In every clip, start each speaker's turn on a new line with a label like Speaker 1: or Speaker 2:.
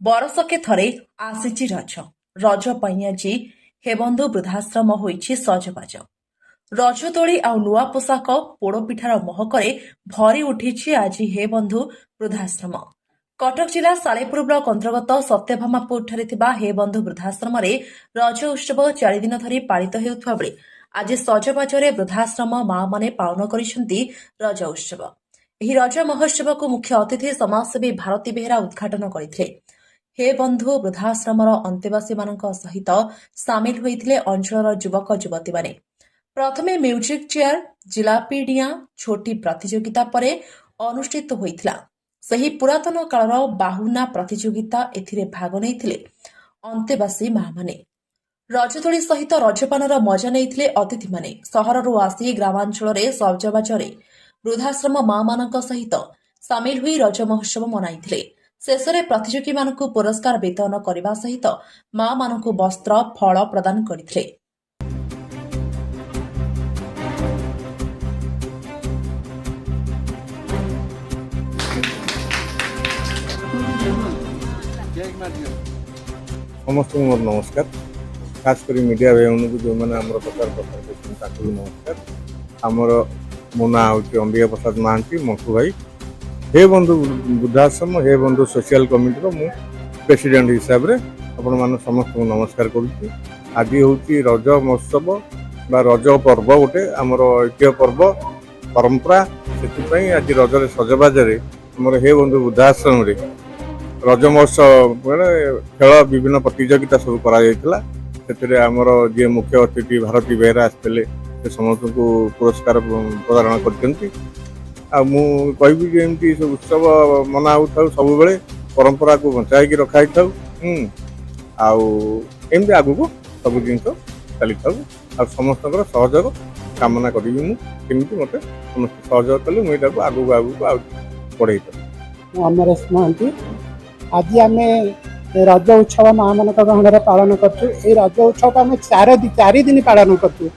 Speaker 1: बरसके थरे आसीची रज रज ପାଇଁ ଆଜି ହେବନ୍ଧୁ ବୃଦ୍ଧାଶ୍ରମ ହୋଇଛି ସଜବାଜ। ରଜଦୋଳି ଆଉ ନୂଆ ପୋଷାକ ପୋଡ଼ପିଠାର ମହକରେ ଭରି ଉଠିଛି ଆଜି ହେବନ୍ଧୁ ବୃଦ୍ଧାଶ୍ରମ। କଟକ ଜିଲ୍ଲା ସାଲେପୁର ବ୍ଲକ ଅନ୍ତର୍ଗତ ସତ୍ୟଭାମାପୁରଠାରେ ଥିବା ହେବନ୍ଧୁ ବୃଦ୍ଧାଶ୍ରମରେ ରଜ ଉତ୍ସବ 4 ଦିନ ଧରି ପାଳିତ ହେଉଥିବା ବେଳେ ଆଜି ସଜବାଜରେ ବୃଦ୍ଧାଶ୍ରମ ମାଆମାନେ ପାଳନ କରିଛନ୍ତି ରଜ ଉତ୍ସବ। ଏହି ରଜ ମହୋତ୍ସବକୁ ମୁଖ୍ୟ ଅତିଥି ସମାଜସେବୀ ଭାରତୀ ବେହେରା ଉଦ୍ଘାଟନ କରିଥିଲେ। हे बंधु वृद्धाश्रमर अंतेवासीମାନଙ୍କ सहित सामिल होइथिले अंचलर युवक युवती माने। प्रथमे म्यूजिक चेयर जिलापी डिया छोटी प्रतियोगिता परे अनुष्ठित होइथिला। सही पुरातन कालर बाहुना प्रतियोगिता एथिरे भाग नेइथिले अंतेवासी माने। रजदोली सहित रजपानर मजा नेइथिले अतिथि माने। सहररु आसी ग्रामांचलरे सजबाजरे वृद्धाश्रम मां सहित सामिल होई रज महोत्सव मनाइथिले। शेषରେ ପ୍ରତିଯୋଗୀମାନଙ୍କୁ ପୁରସ୍କାର ବିତରଣ କରିବା ସହିତ ମାମାନଙ୍କୁ ବସ୍ତ୍ର ଫଳ ପ୍ରଦାନ କରିଥିଲେ।
Speaker 2: ସମସ୍ତଙ୍କୁ ମୋର ନମସ୍କାର। ଖାସ୍ କରି ମିଡ଼ିଆ ଭାଇମାନଙ୍କୁ ଯେଉଁମାନେ ଆମର ପ୍ରଚାର କରୁଛନ୍ତି ତାଙ୍କୁ ବି ନମସ୍କାର। ଆମର ମୋ ନାଁ ହେଉଛି ଅମ୍ବିକା ପ୍ରସାଦ ମହାନ୍ତି ମଣ୍ଟୁ ଭାଇ। हे बंधु वृद्धाश्रम हे बंधु सोशल कमिटी मु प्रेसिडेंट हिसाब से आपण मान समस्त को नमस्कार करुच्ची। आज हूँ रज महोत्सव बा रज पर्व गोटे आमर ऐतिह्य पर्व परंपरा से आज रजरे सजबाजे आम हे बंधु वृद्धाश्रम रज महोत्सव खेल विभिन्न प्रतियोगिता सब करमर जी मुख्य अतिथि भारती बेहेरा आसते समस्त को पुरस्कार प्रदान कर कहबी सब उत्सव मना हो सब बेले परंपरा को बचाई रखाई था आमती आग को सब जिन चली था समस्त सहयोग कामना करी मुझे मत समस्त सहयोग कले मुझे आग को बढ़े था।
Speaker 3: अमरेश महांती आज आम रज उत्सव माँ मान गहन पालन करूँ। रज उत्सव आम 4 दिन पालन करूँ।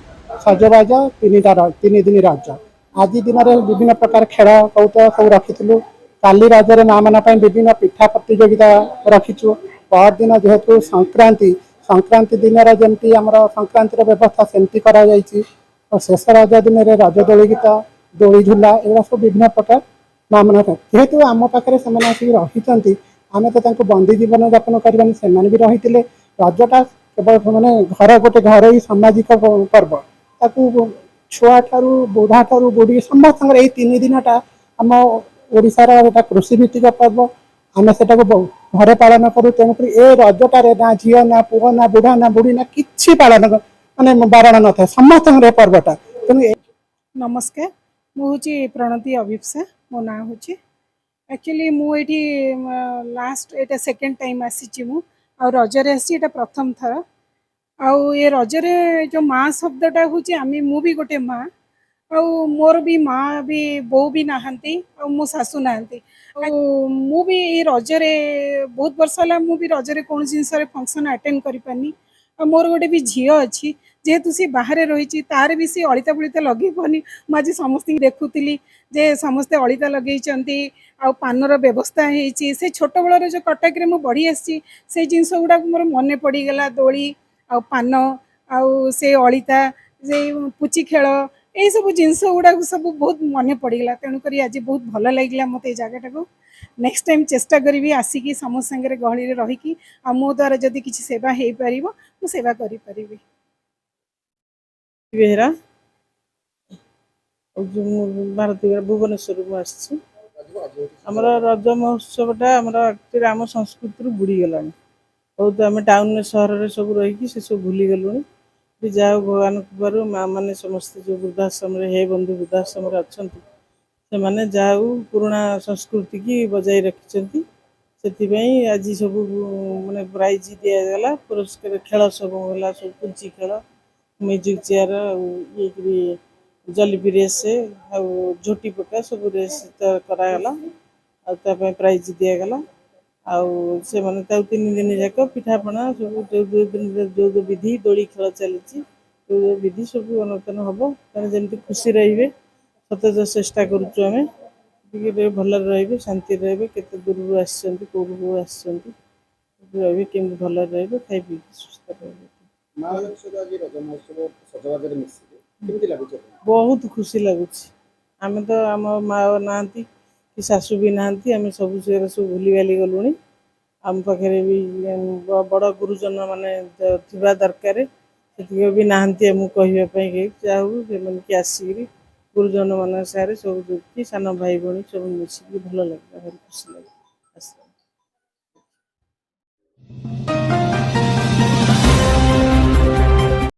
Speaker 3: सजबाज 3 दिन रज आज दिन में विभिन्न प्रकार खेल कौतुक सब रखी। काली रजरे माँ मान विभिन्न पिठा प्रतियोगिता रखीचु। पर दिन जेहेतु संक्रांति दिन जमी आम संक्रांतिर व्यवस्था सेमती कर शेष रज दिन रजदोली गीत दोली झूला एगुड़ा सब विभिन्न प्रकार माँ मान जेहेतु आम पाखे से रही आम तो बंदी जीवन यापन करवानी से भी रही। रजटा केवल मैंने घर गोटे घर ही सामाजिक पर्व ताकू छुआ ठारू बुढ़ा ठारू बुढ़ी समस्त 3 दिनटा आम ओडिशार गोटा कृषि भित्तिक पर्व आम से घरे पालन करूँ। तेणुक ए रजटारे ना झील ना पुह ना बुढ़ा ना बुढ़ी ना कि पालन मानने बारण न था समस्त पर्वटा। तेणु
Speaker 4: नमस्कार मुझे प्रणति अभिप्सा मो ना हूँ एक्चुअली मुझे लास्ट एटा सेकेंड टाइम आसी मु रजरे आसी प्रथम थर आउ ये रजरे जो माँ शब्दटा हूँ आम मु भी गोटे माँ आउ मोर भी माँ भी बो भी नहांती मो सासू नहांती मु भी ये रजरे बहुत वर्ष है मु भी रजरे कौन जिनस फंक्शन अटेंड करि पानी मोर गोटे भी झील अच्छी जेहेतु सी बाहर रही तार भी सी अलिता बुलिता लगे पानी मुझे समस्त देखुली जे समस्ते अलिता लगे आ पानर व्यवस्था होती से छोट बेलर जो कटक में बढ़ी आसी से जिनस गुड़ाक मोर मन पड़गला दोली आ पान आउ से अलिता से पुची खेल यही सब जिनस गुड़ाक सब बहुत मन पड़गला। तेणुक आज बहुत भल लगे मत जगटा को नेक्स्ट टाइम चेष्टा करी आसिकी समस्त संगे गहली रहीकि आ मो द्वारा जदि किसी सेवा हो पार मु सेवा करी
Speaker 5: बेहरा भारती भुवनेश्वर आमर रज महोत्सवटा आमर आम संस्कृति बुड़ी गला बहुत आम टाउन सहर में सब रही से सब भूली गलुणी जा भगवान कृपारू माँ मैंने समस्त जो वृद्धाश्रम हे बंधु वृद्धाश्रम अच्छा से मैंने जाऊ पुराणा संस्कृति की बजाई रखिंट से आज सब मैंने प्राइज दिगला पुरस्कार खेल सब है सब पुंची खेल म्यूजिक चेयर ये जलिपी रेस झोटी पका सब रेस करागला प्राइज दिगला से मैंने 3 दिन जाक पिठापणा सब जो विधि दोली खेल चली विधि सब अनुष्ठान हम जमी खुशी रे सतत चेष्टा करें भल रे शांति रे केते दूर आसो ରହିବେ, କେମିତି ଭଲରେ ରହିବେ, ଖାଇ ପିଇକି ସୁସ୍ଥ ରହିବେ। ବହୁତ ଖୁସି ଲାଗୁଛି। ଆମେ ତ ଆମ ମା ନାହାନ୍ତି କି ଶାଶୁ ବି ନାହାନ୍ତି, ଆମେ ସବୁ ସେଗୁରା ସବୁ ଭୁଲିବାଲି ଗଲୁଣି। ଆମ ପାଖରେ ବି ବଡ଼ ଗୁରୁଜନ ମାନେ ଥିବା ଦରକାର, ସେତିକି ବି ନାହାନ୍ତି ଆମକୁ କହିବା ପାଇଁ କେହି। ଯାହା ହଉ ସେମାନେ କି ଆସିକିରି ଗୁରୁଜନ ମାନଙ୍କ ସାଙ୍ଗରେ ସବୁ ଦୁଃଖୀ ସାନ ଭାଇ ଭଉଣୀ ସବୁ ମିଶିକି ଭଲ ଲାଗିଲା, ଭାରି ଖୁସି ଲାଗିଲା ଆସିଲା।